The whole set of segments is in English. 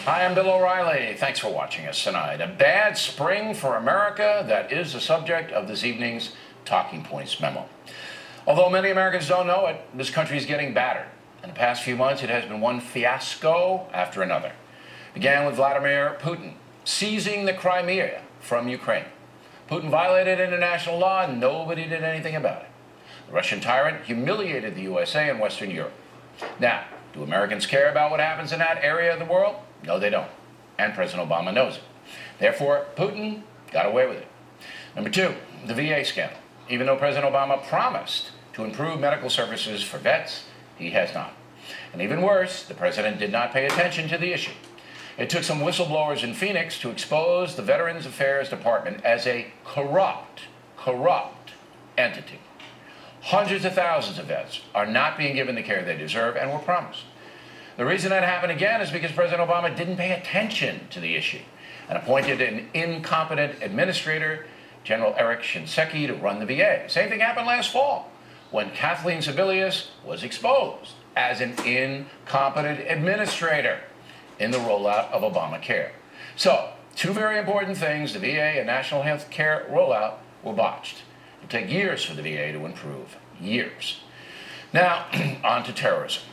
Hi, I'm Bill O'Reilly. Thanks for watching us tonight. A bad spring for America, that is the subject of this evening's Talking Points memo. Although many Americans don't know it, this country is getting battered. In the past few months, it has been one fiasco after another. It began with Vladimir Putin seizing the Crimea from Ukraine. Putin violated international law and nobody did anything about it. The Russian tyrant humiliated the USA and Western Europe. Now, do Americans care about what happens in that area of the world? No, they don't. And President Obama knows it. Therefore, Putin got away with it. Number two, the VA scandal. Even though President Obama promised to improve medical services for vets, he has not. And even worse, the president did not pay attention to the issue. It took some whistleblowers in Phoenix to expose the Veterans Affairs Department as a corrupt entity. Hundreds of thousands of vets are not being given the care they deserve and were promised. The reason that happened again is because President Obama didn't pay attention to the issue and appointed an incompetent administrator, General Eric Shinseki, to run the VA. Same thing happened last fall when Kathleen Sebelius was exposed as an incompetent administrator in the rollout of Obamacare. So, two very important things, the VA and national health care rollout, were botched. It'll take years for the VA to improve. Years. Now, on to terrorism.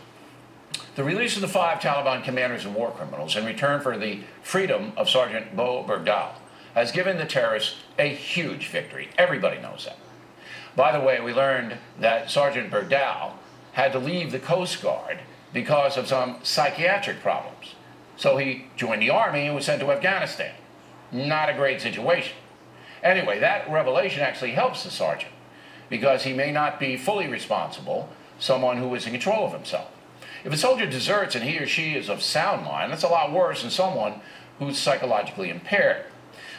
The release of the 5 Taliban commanders and war criminals in return for the freedom of Sergeant Bo Bergdahl has given the terrorists a huge victory. Everybody knows that. By the way, we learned that Sergeant Bergdahl had to leave the Coast Guard because of some psychiatric problems. So he joined the Army and was sent to Afghanistan. Not a great situation. Anyway, that revelation actually helps the sergeant because he may not be fully responsible, someone who is in control of himself. If a soldier deserts and he or she is of sound mind, that's a lot worse than someone who's psychologically impaired.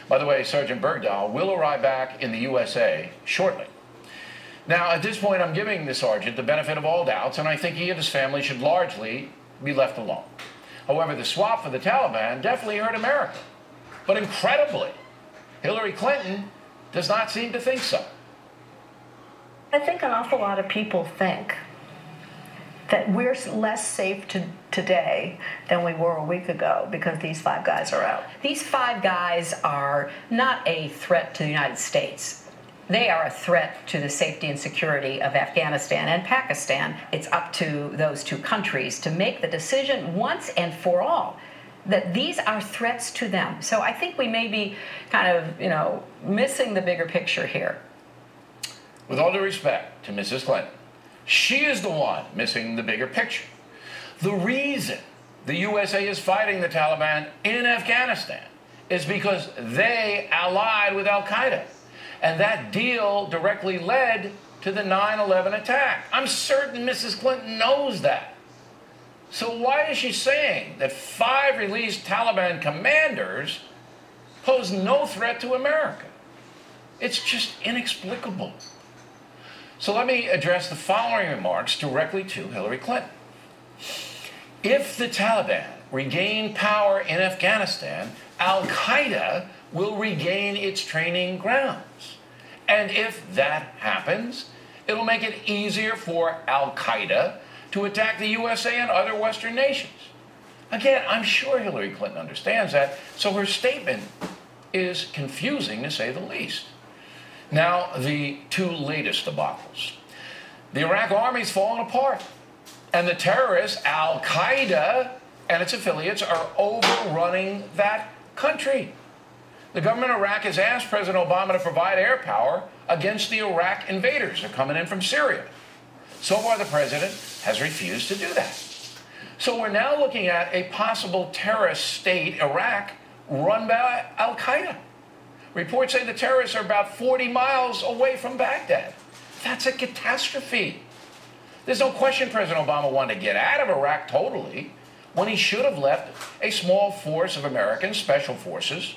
By the way, Sergeant Bergdahl will arrive back in the USA shortly. Now, at this point, I'm giving the sergeant the benefit of all doubts, and I think he and his family should largely be left alone. However, the swap for the Taliban definitely hurt America. But incredibly, Hillary Clinton does not seem to think so. I think an awful lot of people think that we're less safe today than we were a week ago because these 5 guys are out. These 5 guys are not a threat to the United States. They are a threat to the safety and security of Afghanistan and Pakistan. It's up to those 2 countries to make the decision once and for all that these are threats to them. So I think we may be kind of, missing the bigger picture here. With all due respect to Mrs. Clinton, she is the one missing the bigger picture. The reason the USA is fighting the Taliban in Afghanistan is because they allied with al-Qaeda. And that deal directly led to the 9/11 attack. I'm certain Mrs. Clinton knows that. So why is she saying that 5 released Taliban commanders pose no threat to America? It's just inexplicable. So let me address the following remarks directly to Hillary Clinton. If the Taliban regain power in Afghanistan, al-Qaeda will regain its training grounds. And if that happens, it'll make it easier for al-Qaeda to attack the USA and other Western nations. Again, I'm sure Hillary Clinton understands that, so her statement is confusing to say the least. Now, the 2 latest debacles. The Iraq army's fallen apart, and the terrorists, al-Qaeda and its affiliates, are overrunning that country. The government of Iraq has asked President Obama to provide air power against the Iraq invaders. They're coming in from Syria. So far, the president has refused to do that. So we're now looking at a possible terrorist state, Iraq, run by al-Qaeda. Reports say the terrorists are about 40 miles away from Baghdad. That's a catastrophe. There's no question President Obama wanted to get out of Iraq totally when he should have left a small force of American special forces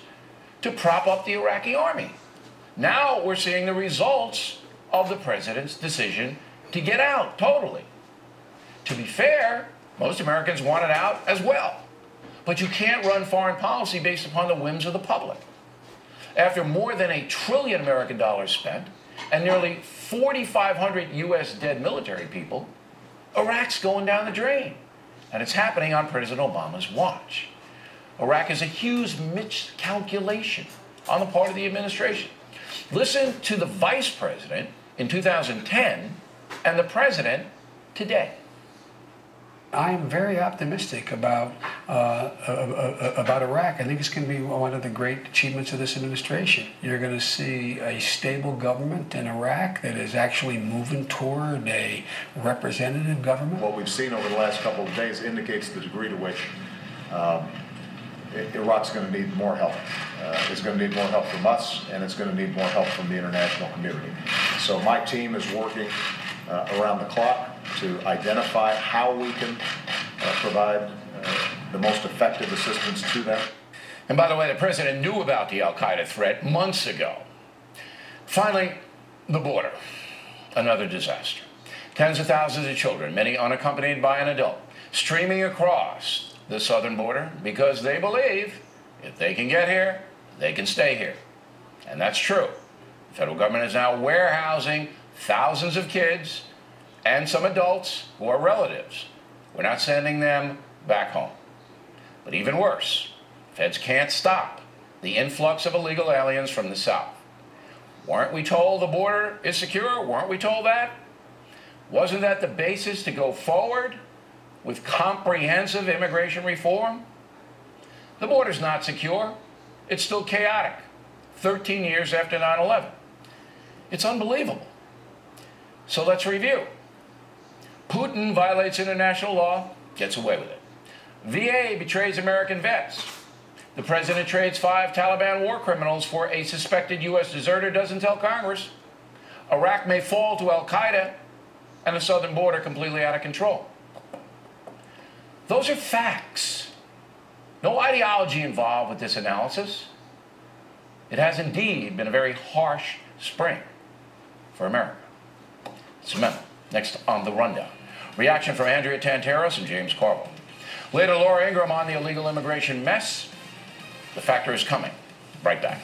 to prop up the Iraqi army. Now we're seeing the results of the president's decision to get out totally. To be fair, most Americans wanted out as well. But you can't run foreign policy based upon the whims of the public. After more than $1 trillion American dollars spent and nearly 4,500 U.S. dead military people, Iraq's going down the drain. And it's happening on President Obama's watch. Iraq is a huge miscalculation on the part of the administration. Listen to the vice president in 2010 and the president today. I'm very optimistic about Iraq. I think it's going to be one of the great achievements of this administration. You're going to see a stable government in Iraq that is actually moving toward a representative government. What we've seen over the last couple of days indicates the degree to which Iraq's going to need more help. It's going to need more help from us, and it's going to need more help from the international community. So my team is working around the clock to identify how we can provide the most effective assistance to them. And by the way, the president knew about the al-Qaeda threat months ago. Finally, the border, another disaster. Tens of thousands of children, many unaccompanied by an adult, streaming across the southern border because they believe if they can get here, they can stay here. And that's true. The federal government is now warehousing thousands of kids and some adults who are relatives. We're not sending them back home. But even worse, feds can't stop the influx of illegal aliens from the south. Weren't we told the border is secure? Weren't we told that? Wasn't that the basis to go forward with comprehensive immigration reform? The border's not secure. It's still chaotic, 13 years after 9/11. It's unbelievable. So let's review. Putin violates international law, gets away with it. VA betrays American vets. The president trades 5 Taliban war criminals for a suspected U.S. deserter, doesn't tell Congress. Iraq may fall to al-Qaeda, and the southern border completely out of control. Those are facts. No ideology involved with this analysis. It has indeed been a very harsh spring for America. It's a memo. Next on the rundown. Reaction from Andrea Tantaros and James Carville. Later, Laura Ingraham on the illegal immigration mess. The Factor is coming. Right back.